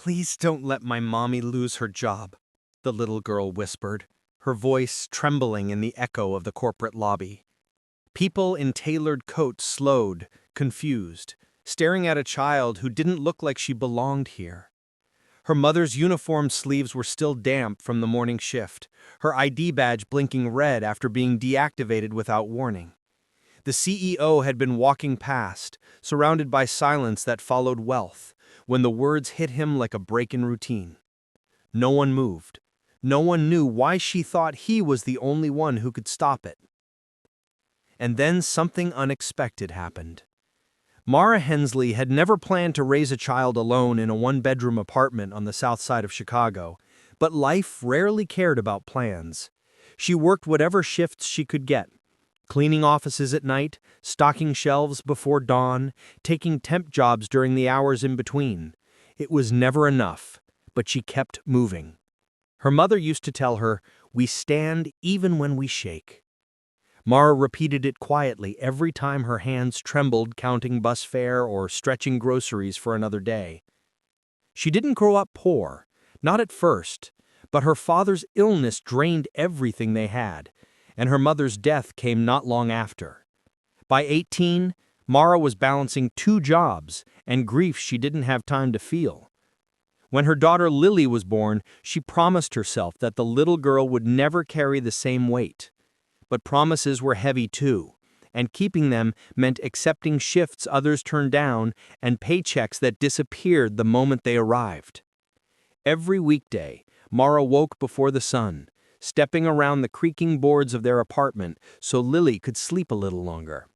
Please don't let my mommy lose her job, the little girl whispered, her voice trembling in the echo of the corporate lobby. People in tailored coats slowed, confused, staring at a child who didn't look like she belonged here. Her mother's uniform sleeves were still damp from the morning shift, her ID badge blinking red after being deactivated without warning. The CEO had been walking past, surrounded by silence that followed wealth, when the words hit him like a break in routine. No one moved. No one knew why she thought he was the only one who could stop it. And then something unexpected happened. Mara Hensley had never planned to raise a child alone in a one-bedroom apartment on the south side of Chicago, but life rarely cared about plans. She worked whatever shifts she could get, cleaning offices at night, stocking shelves before dawn, taking temp jobs during the hours in between. It was never enough, but she kept moving. Her mother used to tell her, "We stand even when we shake." Mara repeated it quietly every time her hands trembled counting bus fare or stretching groceries for another day. She didn't grow up poor, not at first, but her father's illness drained everything they had, and her mother's death came not long after. By 18, Mara was balancing 2 jobs and grief she didn't have time to feel. When her daughter Lily was born, she promised herself that the little girl would never carry the same weight. But promises were heavy too, and keeping them meant accepting shifts others turned down and paychecks that disappeared the moment they arrived. Every weekday, Mara woke before the sun, stepping around the creaking boards of their apartment so Lily could sleep a little longer.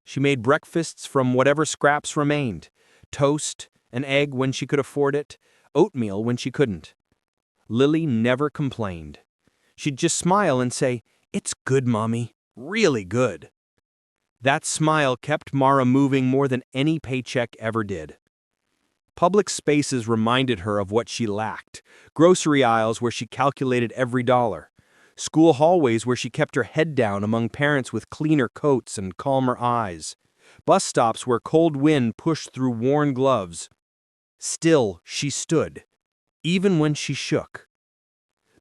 She made breakfasts from whatever scraps remained, toast, an egg when she could afford it, oatmeal when she couldn't. Lily never complained. She'd just smile and say, "It's good, Mommy, really good." That smile kept Mara moving more than any paycheck ever did. Public spaces reminded her of what she lacked, grocery aisles where she calculated every dollar, school hallways where she kept her head down among parents with cleaner coats and calmer eyes, bus stops where cold wind pushed through worn gloves. Still, she stood, even when she shook.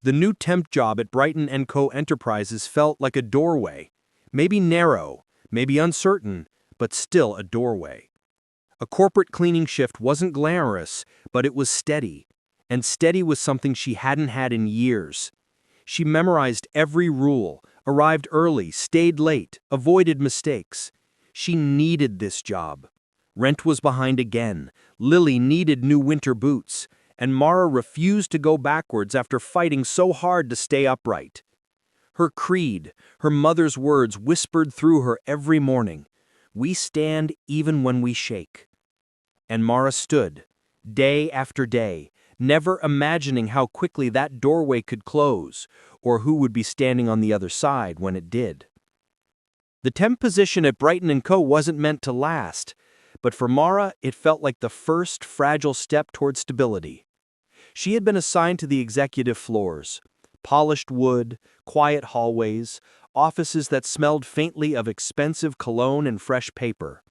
The new temp job at Brighton & Co. Enterprises felt like a doorway, maybe narrow, maybe uncertain, but still a doorway. A corporate cleaning shift wasn't glamorous, but it was steady, and steady was something she hadn't had in years. She memorized every rule, arrived early, stayed late, avoided mistakes. She needed this job. Rent was behind again, Lily needed new winter boots, and Mara refused to go backwards after fighting so hard to stay upright. Her creed, her mother's words whispered through her every morning, "We stand even when we shake." And Mara stood, day after day, never imagining how quickly that doorway could close, or who would be standing on the other side when it did. The temp position at Brighton & Co. wasn't meant to last, but for Mara it felt like the first fragile step toward stability. She had been assigned to the executive floors, polished wood, quiet hallways, offices that smelled faintly of expensive cologne and fresh paper.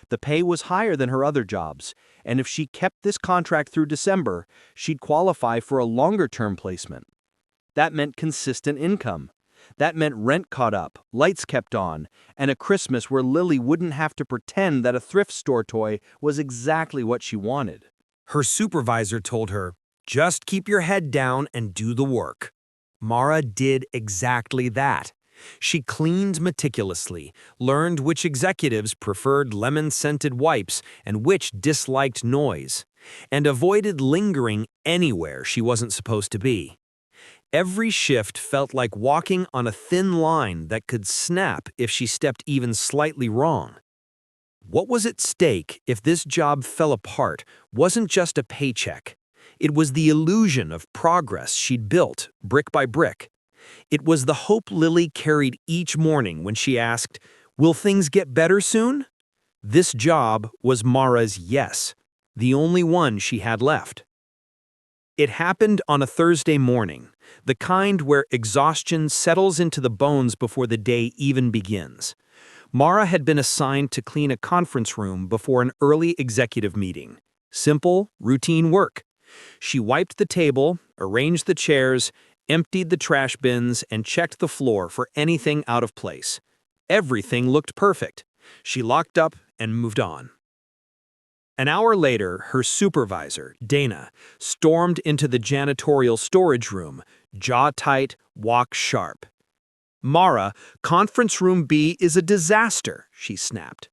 The pay was higher than her other jobs, and if she kept this contract through December, she'd qualify for a longer-term placement. That meant consistent income. That meant rent caught up, lights kept on, and a Christmas where Lily wouldn't have to pretend that a thrift store toy was exactly what she wanted. Her supervisor told her, "Just keep your head down and do the work." Mara did exactly that. She cleaned meticulously, learned which executives preferred lemon-scented wipes and which disliked noise, and avoided lingering anywhere she wasn't supposed to be. Every shift felt like walking on a thin line that could snap if she stepped even slightly wrong. What was at stake if this job fell apart wasn't just a paycheck. It was the illusion of progress she'd built, brick by brick. It was the hope Lily carried each morning when she asked, "Will things get better soon?" This job was Mara's yes, the only one she had left. It happened on a Thursday morning, the kind where exhaustion settles into the bones before the day even begins. Mara had been assigned to clean a conference room before an early executive meeting. Simple, routine work. She wiped the table, arranged the chairs, emptied the trash bins, and checked the floor for anything out of place. Everything looked perfect. She locked up and moved on. An hour later, her supervisor, Dana, stormed into the janitorial storage room, jaw tight, walk sharp. "Mara, conference room B is a disaster," she snapped.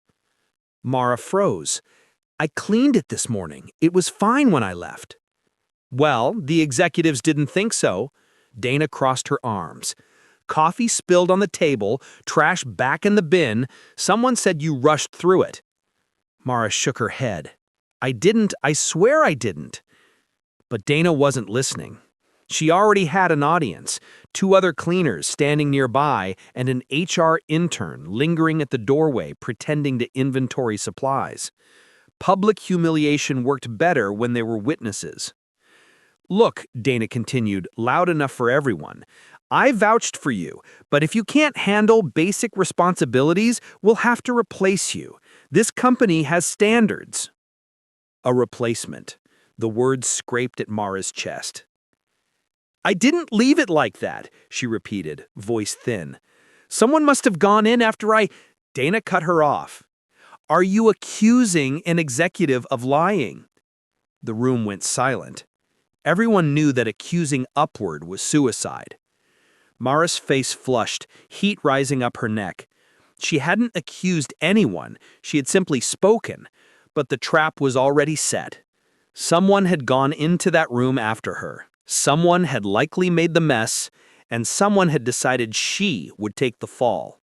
Mara froze. "I cleaned it this morning. It was fine when I left." "Well, the executives didn't think so." Dana crossed her arms. "Coffee spilled on the table, trash back in the bin. Someone said you rushed through it." Mara shook her head. "I didn't. I swear I didn't." But Dana wasn't listening. She already had an audience, 2 other cleaners standing nearby and an HR intern lingering at the doorway pretending to inventory supplies. Public humiliation worked better when there were witnesses. "Look," Dana continued, loud enough for everyone, "I vouched for you, but if you can't handle basic responsibilities, we'll have to replace you. This company has standards." A replacement. The words scraped at Mara's chest. "I didn't leave it like that," she repeated, voice thin. "Someone must have gone in after I—" Dana cut her off. "Are you accusing an executive of lying?" The room went silent. Everyone knew that accusing upward was suicide. Mara's face flushed, heat rising up her neck. She hadn't accused anyone, she had simply spoken, but the trap was already set. Someone had gone into that room after her. Someone had likely made the mess, and someone had decided she would take the fall.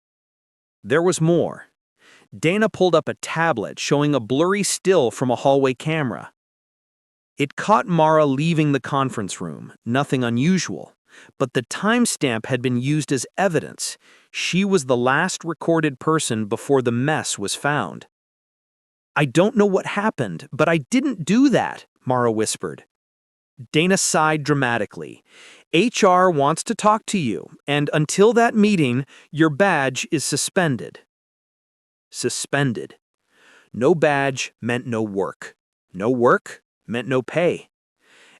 There was more. Dana pulled up a tablet showing a blurry still from a hallway camera. It caught Mara leaving the conference room, nothing unusual, but the timestamp had been used as evidence. She was the last recorded person before the mess was found. "I don't know what happened, but I didn't do that," Mara whispered. Dana sighed dramatically. "HR wants to talk to you, and until that meeting, your badge is suspended." Suspended. No badge meant no work. No work meant no pay.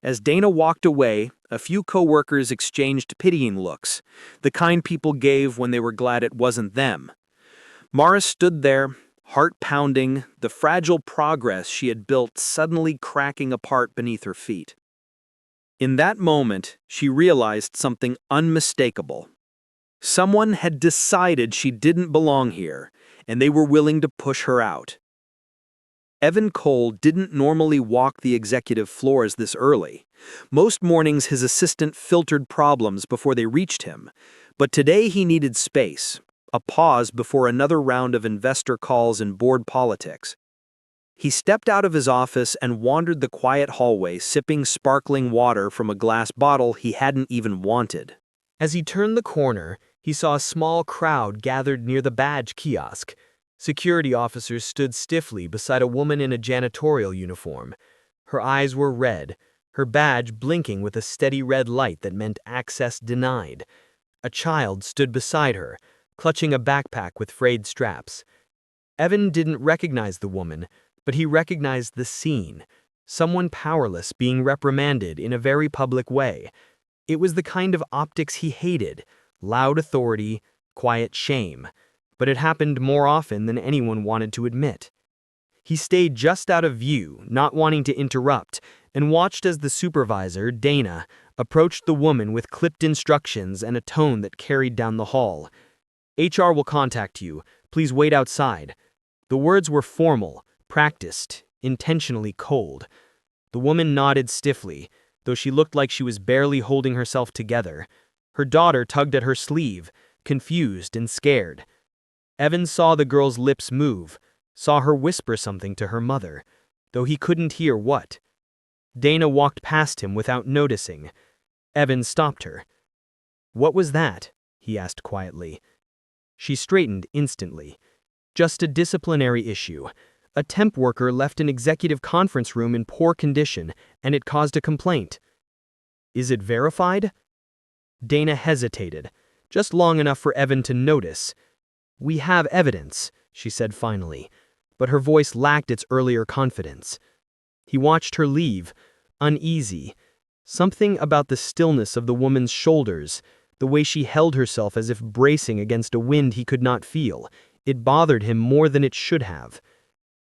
As Dana walked away, a few coworkers exchanged pitying looks, the kind people gave when they were glad it wasn't them. Mara stood there, heart pounding, the fragile progress she had built suddenly cracking apart beneath her feet. In that moment, she realized something unmistakable. Someone had decided she didn't belong here, and they were willing to push her out. Evan Cole didn't normally walk the executive floors this early. Most mornings his assistant filtered problems before they reached him, but today he needed space, a pause before another round of investor calls and board politics. He stepped out of his office and wandered the quiet hallway, sipping sparkling water from a glass bottle he hadn't even wanted. As he turned the corner, he saw a small crowd gathered near the badge kiosk. Security officers stood stiffly beside a woman in a janitorial uniform. Her eyes were red, her badge blinking with a steady red light that meant access denied. A child stood beside her, clutching a backpack with frayed straps. Evan didn't recognize the woman, but he recognized the scene. Someone powerless being reprimanded in a very public way. It was the kind of optics he hated, loud authority, quiet shame. But it happened more often than anyone wanted to admit. He stayed just out of view, not wanting to interrupt, and watched as the supervisor, Dana, approached the woman with clipped instructions and a tone that carried down the hall. "HR will contact you. Please wait outside." The words were formal, practiced, intentionally cold. The woman nodded stiffly, though she looked like she was barely holding herself together. Her daughter tugged at her sleeve, confused and scared. Evan saw the girl's lips move, saw her whisper something to her mother, though he couldn't hear what. Dana walked past him without noticing. Evan stopped her. "What was that?" he asked quietly. She straightened instantly. "Just a disciplinary issue. A temp worker left an executive conference room in poor condition, and it caused a complaint." "Is it verified?" Dana hesitated, just long enough for Evan to notice. "We have evidence," she said finally, but her voice lacked its earlier confidence. He watched her leave, uneasy. Something about the stillness of the woman's shoulders, the way she held herself as if bracing against a wind he could not feel, it bothered him more than it should have.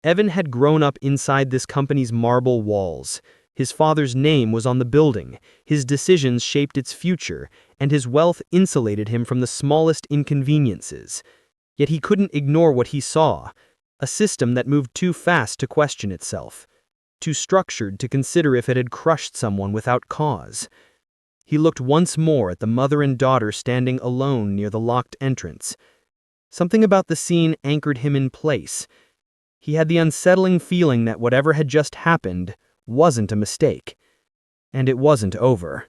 Evan had grown up inside this company's marble walls. His father's name was on the building, his decisions shaped its future, and his wealth insulated him from the smallest inconveniences. Yet he couldn't ignore what he saw, a system that moved too fast to question itself, too structured to consider if it had crushed someone without cause. He looked once more at the mother and daughter standing alone near the locked entrance. Something about the scene anchored him in place. He had the unsettling feeling that whatever had just happened wasn't a mistake. And it wasn't over.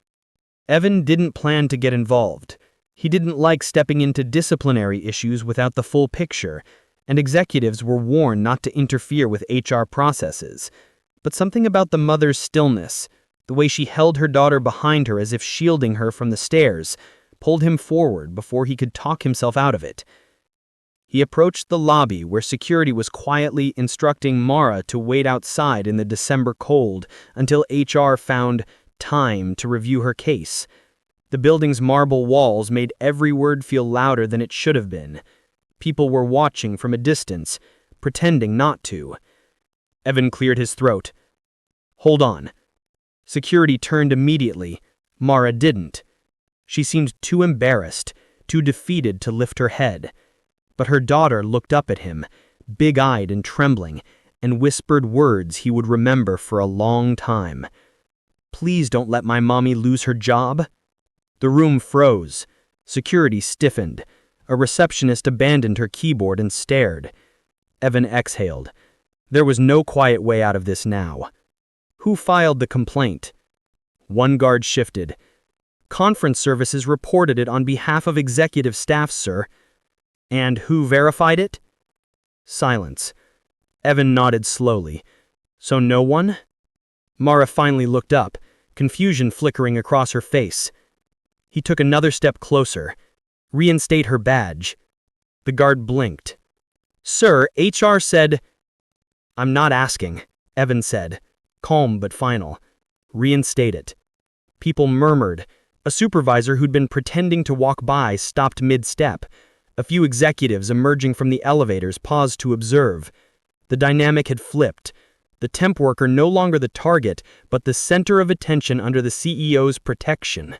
Evan didn't plan to get involved. He didn't like stepping into disciplinary issues without the full picture, and executives were warned not to interfere with HR processes. But something about the mother's stillness, the way she held her daughter behind her as if shielding her from the stairs, pulled him forward before he could talk himself out of it. He approached the lobby where security was quietly instructing Mara to wait outside in the December cold until HR found time to review her case. The building's marble walls made every word feel louder than it should have been. People were watching from a distance, pretending not to. Evan cleared his throat. "Hold on." Security turned immediately. Mara didn't. She seemed too embarrassed, too defeated to lift her head. But her daughter looked up at him, big-eyed and trembling, and whispered words he would remember for a long time. "Please don't let my mommy lose her job." The room froze. Security stiffened. A receptionist abandoned her keyboard and stared. Evan exhaled. There was no quiet way out of this now. Who filed the complaint? One guard shifted. "Conference services reported it on behalf of executive staff, sir." "And who verified it?" Silence. Evan nodded slowly. "So no one?" Mara finally looked up, confusion flickering across her face. He took another step closer. "Reinstate her badge." The guard blinked. "Sir, HR said—" "I'm not asking," Evan said, calm but final. "Reinstate it." People murmured. A supervisor who'd been pretending to walk by stopped mid-step. A few executives emerging from the elevators paused to observe. The dynamic had flipped. The temp worker no longer the target, but the center of attention under the CEO's protection.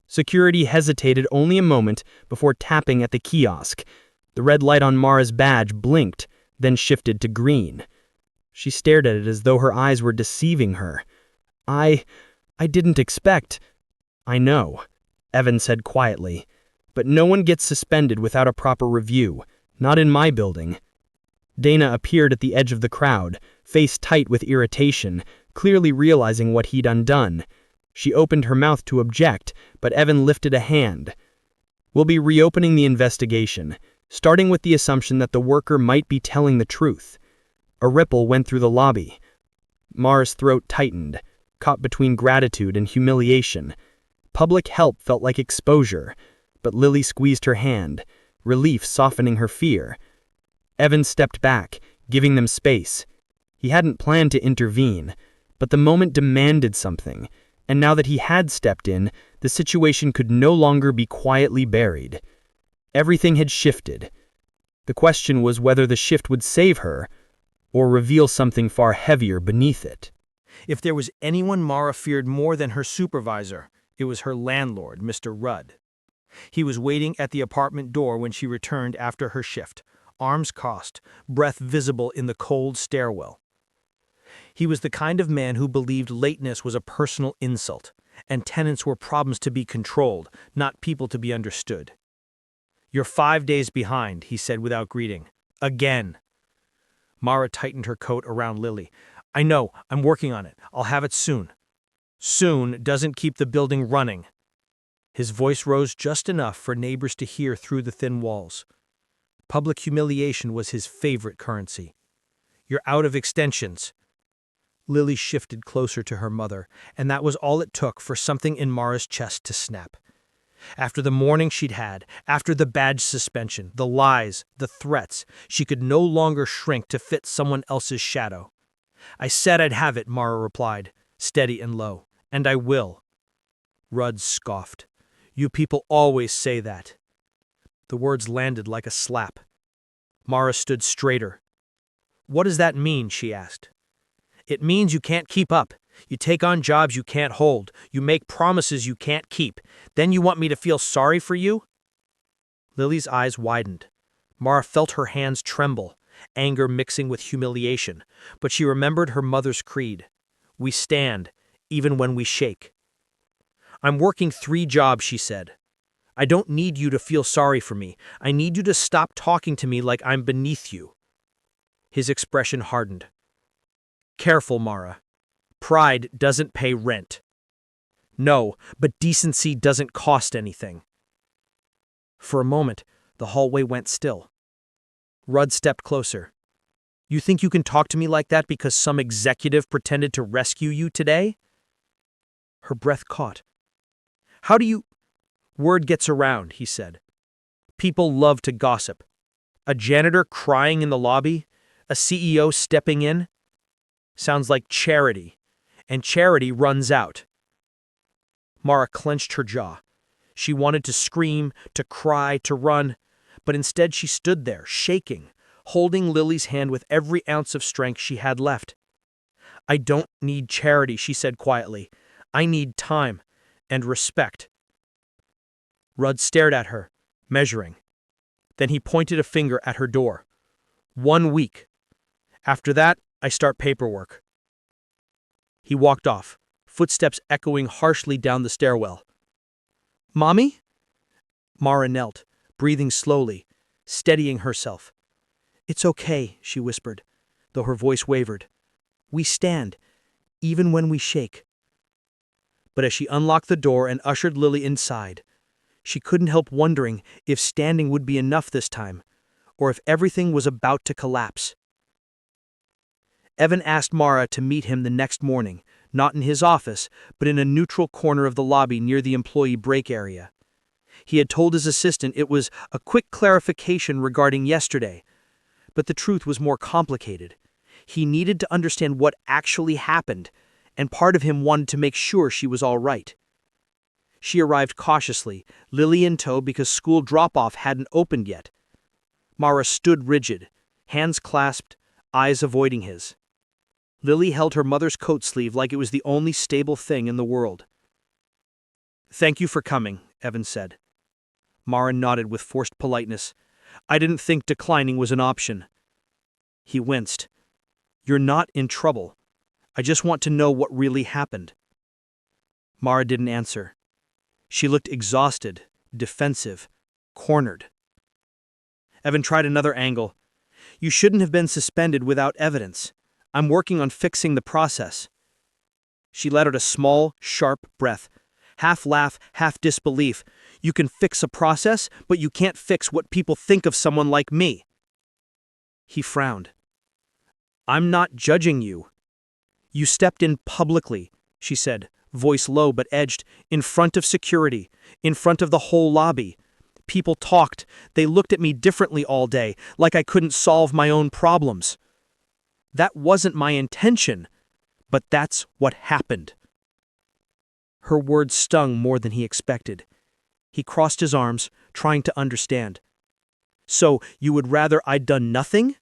Security hesitated only a moment before tapping at the kiosk. The red light on Mara's badge blinked, then shifted to green. She stared at it as though her eyes were deceiving her. I didn't expect—" "I know," Evan said quietly. "But no one gets suspended without a proper review. Not in my building." Dana appeared at the edge of the crowd, face tight with irritation, clearly realizing what he'd undone. She opened her mouth to object, but Evan lifted a hand. "We'll be reopening the investigation, starting with the assumption that the worker might be telling the truth." A ripple went through the lobby. Mara's throat tightened, caught between gratitude and humiliation. Public help felt like exposure, but Lily squeezed her hand, relief softening her fear. Evan stepped back, giving them space. He hadn't planned to intervene, but the moment demanded something, and now that he had stepped in, the situation could no longer be quietly buried. Everything had shifted. The question was whether the shift would save her, or reveal something far heavier beneath it. If there was anyone Mara feared more than her supervisor, it was her landlord, Mr. Rudd. He was waiting at the apartment door when she returned after her shift, arms crossed, breath visible in the cold stairwell. He was the kind of man who believed lateness was a personal insult, and tenants were problems to be controlled, not people to be understood. "You're 5 days behind," he said without greeting. "Again." Mara tightened her coat around Lily. "I know, I'm working on it. I'll have it soon." "Soon doesn't keep the building running." His voice rose just enough for neighbors to hear through the thin walls. Public humiliation was his favorite currency. "You're out of extensions." Lily shifted closer to her mother, and that was all it took for something in Mara's chest to snap. After the morning she'd had, after the badge suspension, the lies, the threats, she could no longer shrink to fit someone else's shadow. "I said I'd have it," Mara replied. steady and low. "And I will." Rudd scoffed. "You people always say that." The words landed like a slap. Mara stood straighter. "What does that mean?" she asked. "It means you can't keep up. You take on jobs you can't hold. You make promises you can't keep. Then you want me to feel sorry for you?" Lily's eyes widened. Mara felt her hands tremble, anger mixing with humiliation, but she remembered her mother's creed. "We stand, even when we shake." "I'm working 3 jobs," she said. "I don't need you to feel sorry for me. I need you to stop talking to me like I'm beneath you." His expression hardened. "Careful, Mara. Pride doesn't pay rent." "No, but decency doesn't cost anything." For a moment, the hallway went still. Rudd stepped closer. "You think you can talk to me like that because some executive pretended to rescue you today?" Her breath caught. "How do you—" "Word gets around," he said. "People love to gossip. A janitor crying in the lobby, a CEO stepping in. Sounds like charity, and charity runs out." Mara clenched her jaw. She wanted to scream, to cry, to run, but instead she stood there, shaking, holding Lily's hand with every ounce of strength she had left. "I don't need charity," she said quietly. "I need time and respect." Rudd stared at her, measuring. Then he pointed a finger at her door. "1 week. After that, I start paperwork." He walked off, footsteps echoing harshly down the stairwell. "Mommy?" Mara knelt, breathing slowly, steadying herself. "It's okay," she whispered, though her voice wavered. "We stand, even when we shake." But as she unlocked the door and ushered Lily inside, she couldn't help wondering if standing would be enough this time, or if everything was about to collapse. Evan asked Mara to meet him the next morning, not in his office, but in a neutral corner of the lobby near the employee break area. He had told his assistant it was a quick clarification regarding yesterday, but the truth was more complicated. He needed to understand what actually happened, and part of him wanted to make sure she was all right. She arrived cautiously, Lily in tow because school drop-off hadn't opened yet. Mara stood rigid, hands clasped, eyes avoiding his. Lily held her mother's coat sleeve like it was the only stable thing in the world. "Thank you for coming," Evan said. Mara nodded with forced politeness. "I didn't think declining was an option." He winced. "You're not in trouble. I just want to know what really happened." Mara didn't answer. She looked exhausted, defensive, cornered. Evan tried another angle. "You shouldn't have been suspended without evidence. I'm working on fixing the process." She let out a small, sharp breath, half laugh, half disbelief. "You can fix a process, but you can't fix what people think of someone like me." He frowned. "I'm not judging you." "You stepped in publicly," she said, voice low but edged, "in front of security, in front of the whole lobby. People talked. They looked at me differently all day, like I couldn't solve my own problems. That wasn't my intention, but that's what happened." Her words stung more than he expected. He crossed his arms, trying to understand. "So, you would rather I'd done nothing?"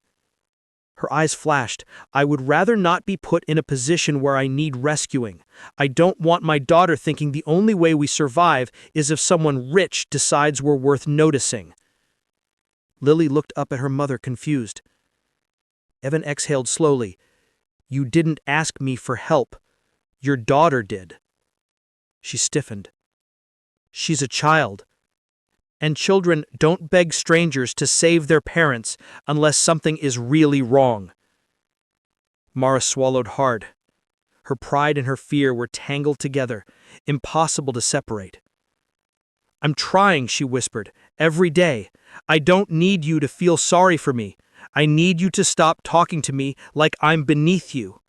Her eyes flashed. "I would rather not be put in a position where I need rescuing. I don't want my daughter thinking the only way we survive is if someone rich decides we're worth noticing." Lily looked up at her mother, confused. Evan exhaled slowly. "You didn't ask me for help. Your daughter did." She stiffened. "She's a child. And children don't beg strangers to save their parents unless something is really wrong." Mara swallowed hard. Her pride and her fear were tangled together, impossible to separate. "I'm trying," she whispered, "every day. I don't need you to feel sorry for me. I need you to stop talking to me like I'm beneath you."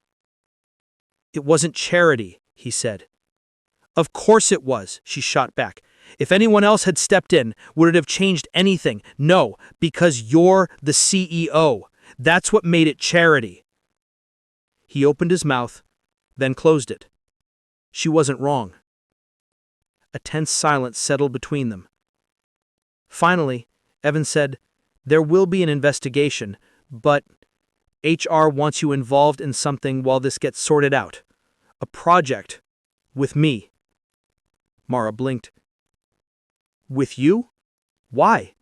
"It wasn't charity," he said. "Of course it was," she shot back. "If anyone else had stepped in, would it have changed anything? No, because you're the CEO. That's what made it charity." He opened his mouth, then closed it. She wasn't wrong. A tense silence settled between them. Finally, Evan said, "There will be an investigation, but HR wants you involved in something while this gets sorted out. A project. With me." Mara blinked. "With you? Why?"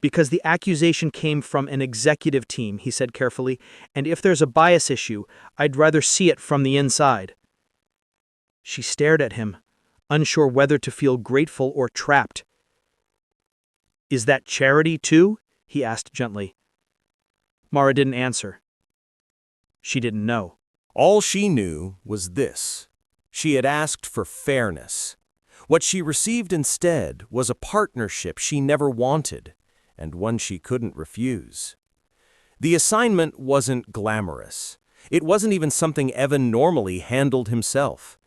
"Because the accusation came from an executive team," he said carefully, "and if there's a bias issue, I'd rather see it from the inside." She stared at him, unsure whether to feel grateful or trapped. "Is that charity, too?" he asked gently. Mara didn't answer. She didn't know. All she knew was this. She had asked for fairness. What she received instead was a partnership she never wanted, and one she couldn't refuse. The assignment wasn't glamorous. It wasn't even something Evan normally handled himself.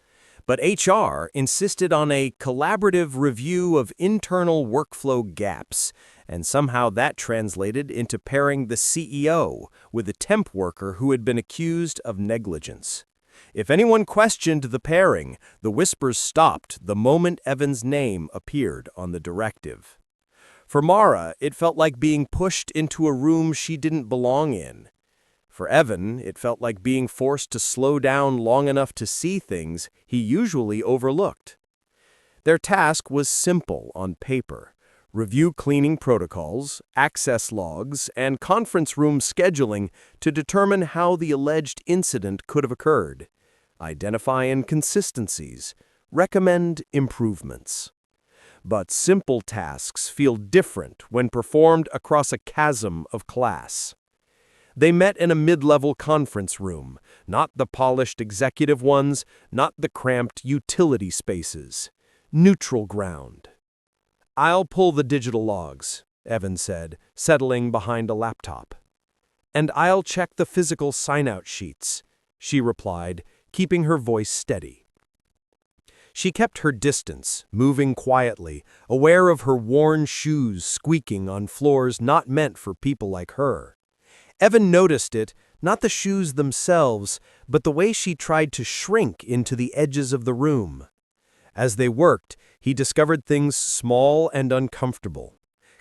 But HR insisted on a collaborative review of internal workflow gaps, and somehow that translated into pairing the CEO with a temp worker who had been accused of negligence. If anyone questioned the pairing, the whispers stopped the moment Evan's name appeared on the directive. For Mara, it felt like being pushed into a room she didn't belong in. For Evan, it felt like being forced to slow down long enough to see things he usually overlooked. Their task was simple on paper: review cleaning protocols, access logs, and conference room scheduling to determine how the alleged incident could have occurred, identify inconsistencies, recommend improvements. But simple tasks feel different when performed across a chasm of class. They met in a mid-level conference room, not the polished executive ones, not the cramped utility spaces. Neutral ground. "I'll pull the digital logs," Evan said, settling behind a laptop. "And I'll check the physical sign-out sheets," she replied, keeping her voice steady. She kept her distance, moving quietly, aware of her worn shoes squeaking on floors not meant for people like her. Evan noticed it, not the shoes themselves, but the way she tried to shrink into the edges of the room. As they worked, he discovered things small and uncomfortable.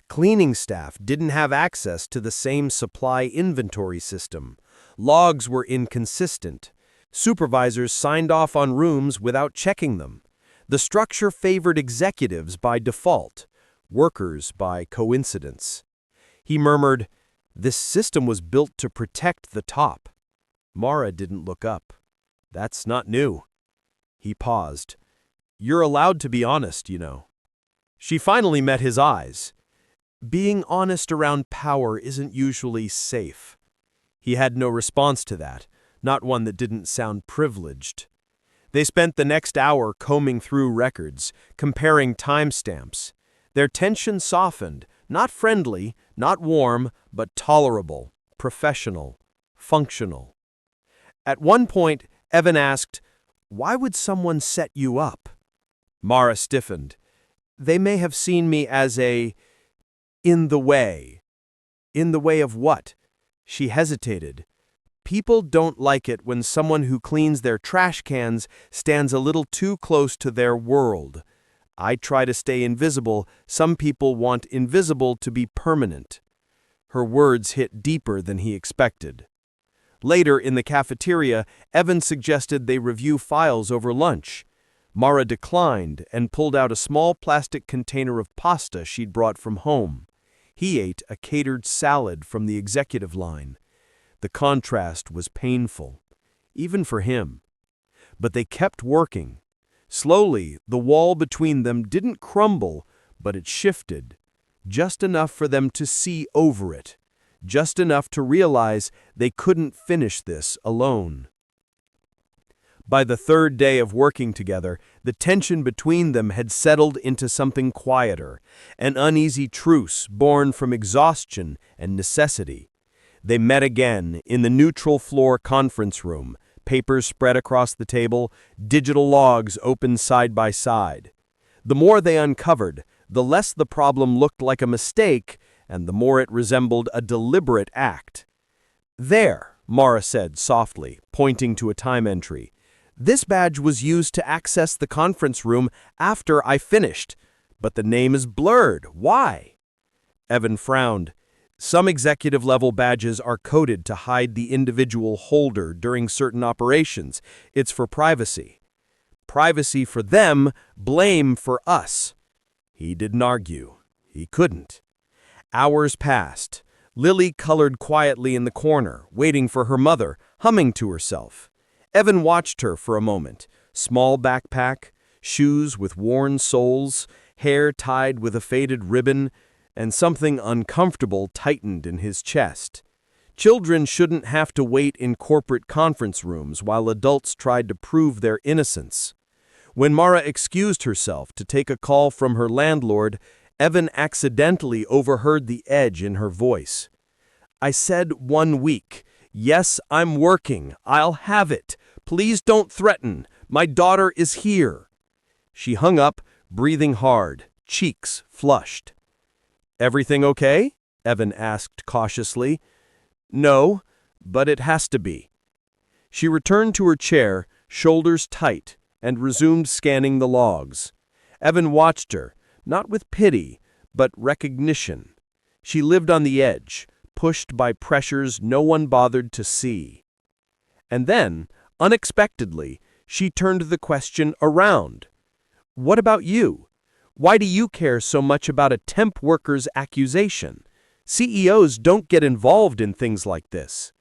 Cleaning staff didn't have access to the same supply inventory system. Logs were inconsistent. Supervisors signed off on rooms without checking them. The structure favored executives by default, workers by coincidence. He murmured, "This system was built to protect the top." Mara didn't look up. "That's not new." He paused. "You're allowed to be honest, you know." She finally met his eyes. "Being honest around power isn't usually safe." He had no response to that, not one that didn't sound privileged. They spent the next hour combing through records, comparing timestamps. Their tension softened, not friendly, not warm, but tolerable, professional, functional. At one point, Evan asked, "Why would someone set you up?" Mara stiffened. "They may have seen me as in the way." "In the way of what?" She hesitated. "People don't like it when someone who cleans their trash cans stands a little too close to their world. I try to stay invisible. Some people want invisible to be permanent." Her words hit deeper than he expected. Later, in the cafeteria, Evan suggested they review files over lunch. Mara declined and pulled out a small plastic container of pasta she'd brought from home. He ate a catered salad from the executive line. The contrast was painful, even for him. But they kept working. Slowly, the wall between them didn't crumble, but it shifted, just enough for them to see over it, just enough to realize they couldn't finish this alone. By the third day of working together, the tension between them had settled into something quieter, an uneasy truce born from exhaustion and necessity. They met again in the neutral floor conference room, papers spread across the table, digital logs open side by side. The more they uncovered, the less the problem looked like a mistake, and the more it resembled a deliberate act. "There," Mara said softly, pointing to a time entry. This badge was used to access the conference room after I finished, but the name is blurred. Why? Evan frowned. Some executive-level badges are coded to hide the individual holder during certain operations. It's for privacy. Privacy for them, blame for us. He didn't argue. He couldn't. Hours passed. Lily colored quietly in the corner, waiting for her mother, humming to herself. Evan watched her for a moment. Small backpack, shoes with worn soles, hair tied with a faded ribbon, and something uncomfortable tightened in his chest. Children shouldn't have to wait in corporate conference rooms while adults tried to prove their innocence. When Mara excused herself to take a call from her landlord, Evan accidentally overheard the edge in her voice. "I said 1 week. Yes, I'm working. I'll have it. Please don't threaten. My daughter is here." She hung up, breathing hard, cheeks flushed. "Everything okay?" Evan asked cautiously. "No, but it has to be." She returned to her chair, shoulders tight, and resumed scanning the logs. Evan watched her, not with pity, but recognition. She lived on the edge, pushed by pressures no one bothered to see. And then, unexpectedly, she turned the question around. "What about you? Why do you care so much about a temp worker's accusation? CEOs don't get involved in things like this."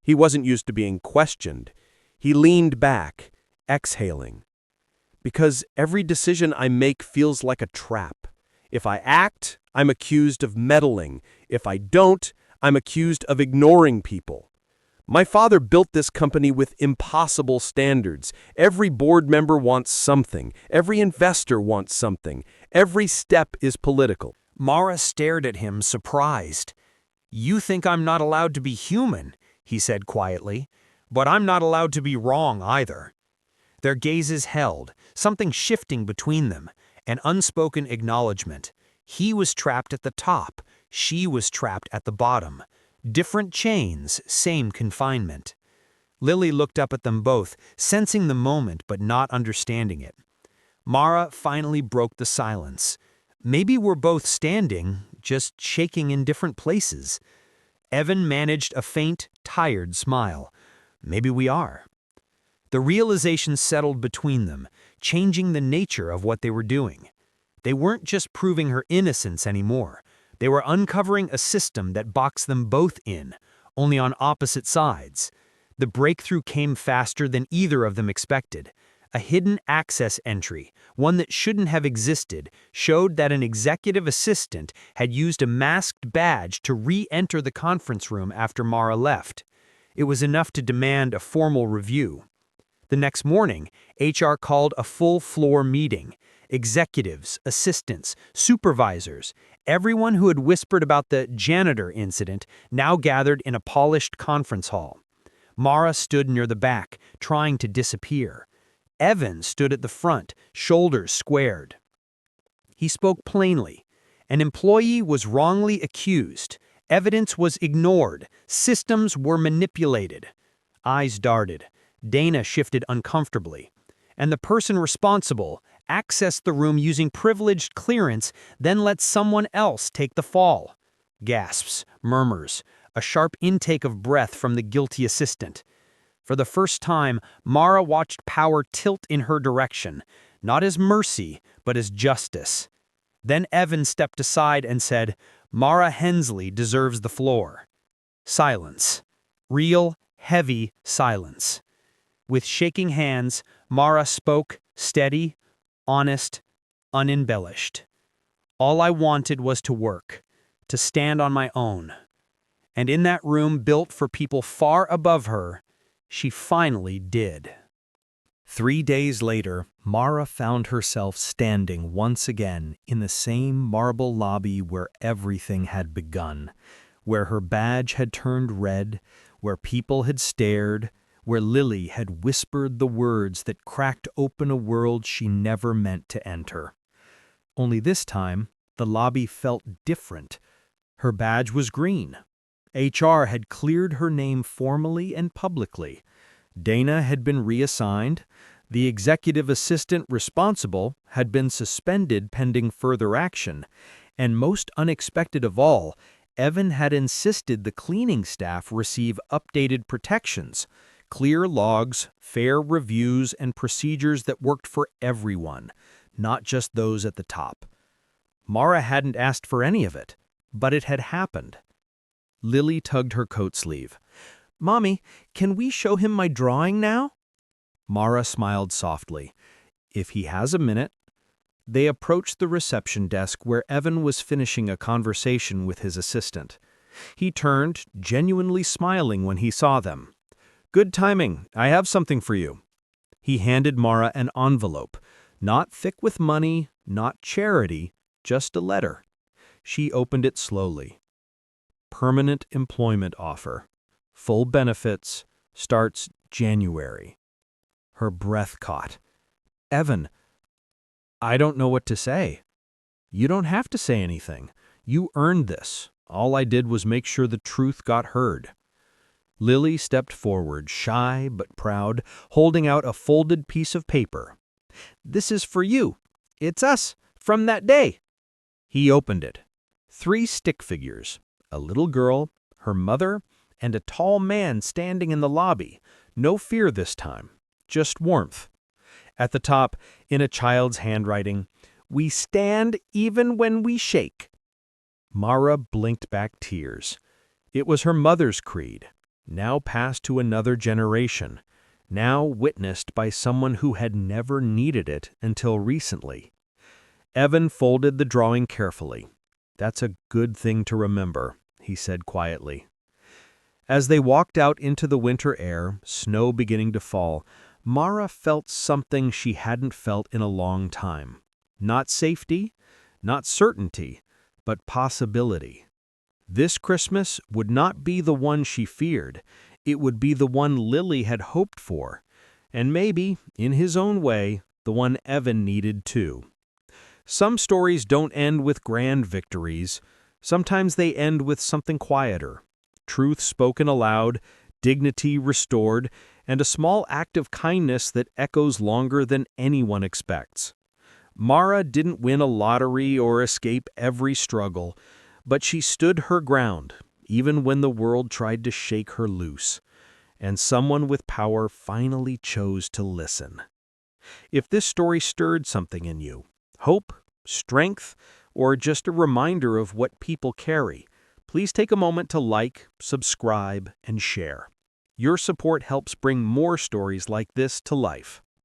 He wasn't used to being questioned. He leaned back, exhaling. "Because every decision I make feels like a trap. If I act, I'm accused of meddling. If I don't, I'm accused of ignoring people. My father built this company with impossible standards. Every board member wants something. Every investor wants something. Every step is political." Mara stared at him, surprised. "You think I'm not allowed to be human," he said quietly, "but I'm not allowed to be wrong either." Their gazes held, something shifting between them, an unspoken acknowledgement. He was trapped at the top, she was trapped at the bottom. Different chains, same confinement. Lily looked up at them both, sensing the moment but not understanding it. Mara finally broke the silence. "Maybe we're both standing, just shaking in different places." Evan managed a faint, tired smile. "Maybe we are." The realization settled between them, changing the nature of what they were doing. They weren't just proving her innocence anymore. They were uncovering a system that boxed them both in, only on opposite sides. The breakthrough came faster than either of them expected. A hidden access entry, one that shouldn't have existed, showed that an executive assistant had used a masked badge to re-enter the conference room after Mara left. It was enough to demand a formal review. The next morning, HR called a full-floor meeting. Executives, assistants, supervisors, everyone who had whispered about the janitor incident now gathered in a polished conference hall. Mara stood near the back, trying to disappear. Evan stood at the front, shoulders squared. He spoke plainly. An employee was wrongly accused. Evidence was ignored. Systems were manipulated. Eyes darted. Dana shifted uncomfortably. And the person responsible accessed the room using privileged clearance, then let someone else take the fall. Gasps, murmurs, a sharp intake of breath from the guilty assistant. For the first time, Mara watched power tilt in her direction, not as mercy, but as justice. Then Evan stepped aside and said, "Mara Hensley deserves the floor." Silence. Real, heavy silence. With shaking hands, Mara spoke, steady, honest, unembellished. "All I wanted was to work, to stand on my own." And in that room built for people far above her, she finally did. 3 days later, Mara found herself standing once again in the same marble lobby where everything had begun, where her badge had turned red, where people had stared, where Lily had whispered the words that cracked open a world she never meant to enter. Only this time, the lobby felt different. Her badge was green. HR had cleared her name formally and publicly. Dana had been reassigned, the executive assistant responsible had been suspended pending further action, and most unexpected of all, Evan had insisted the cleaning staff receive updated protections, clear logs, fair reviews, and procedures that worked for everyone, not just those at the top. Mara hadn't asked for any of it, but it had happened. Lily tugged her coat sleeve. "Mommy, can we show him my drawing now?" Mara smiled softly. "If he has a minute." They approached the reception desk where Evan was finishing a conversation with his assistant. He turned, genuinely smiling when he saw them. "Good timing. I have something for you." He handed Mara an envelope, not thick with money, not charity, just a letter. She opened it slowly. "Permanent employment offer. Full benefits. Starts January." Her breath caught. "Evan, I don't know what to say." "You don't have to say anything. You earned this. All I did was make sure the truth got heard." Lily stepped forward, shy but proud, holding out a folded piece of paper. "This is for you. It's us, from that day." He opened it. 3 stick figures, a little girl, her mother, and a tall man standing in the lobby. No fear this time, just warmth. At the top, in a child's handwriting, "We stand even when we shake." Mara blinked back tears. It was her mother's creed, now passed to another generation, now witnessed by someone who had never needed it until recently. Evan folded the drawing carefully. "That's a good thing to remember," he said quietly. As they walked out into the winter air, snow beginning to fall, Mara felt something she hadn't felt in a long time. Not safety, not certainty, but possibility. This Christmas would not be the one she feared. It would be the one Lily had hoped for, and maybe, in his own way, the one Evan needed too. Some stories don't end with grand victories. Sometimes they end with something quieter. Truth spoken aloud, dignity restored, and a small act of kindness that echoes longer than anyone expects. Mara didn't win a lottery or escape every struggle, but she stood her ground, even when the world tried to shake her loose. And someone with power finally chose to listen. If this story stirred something in you, hope, strength, or just a reminder of what people carry, please take a moment to like, subscribe, and share. Your support helps bring more stories like this to life.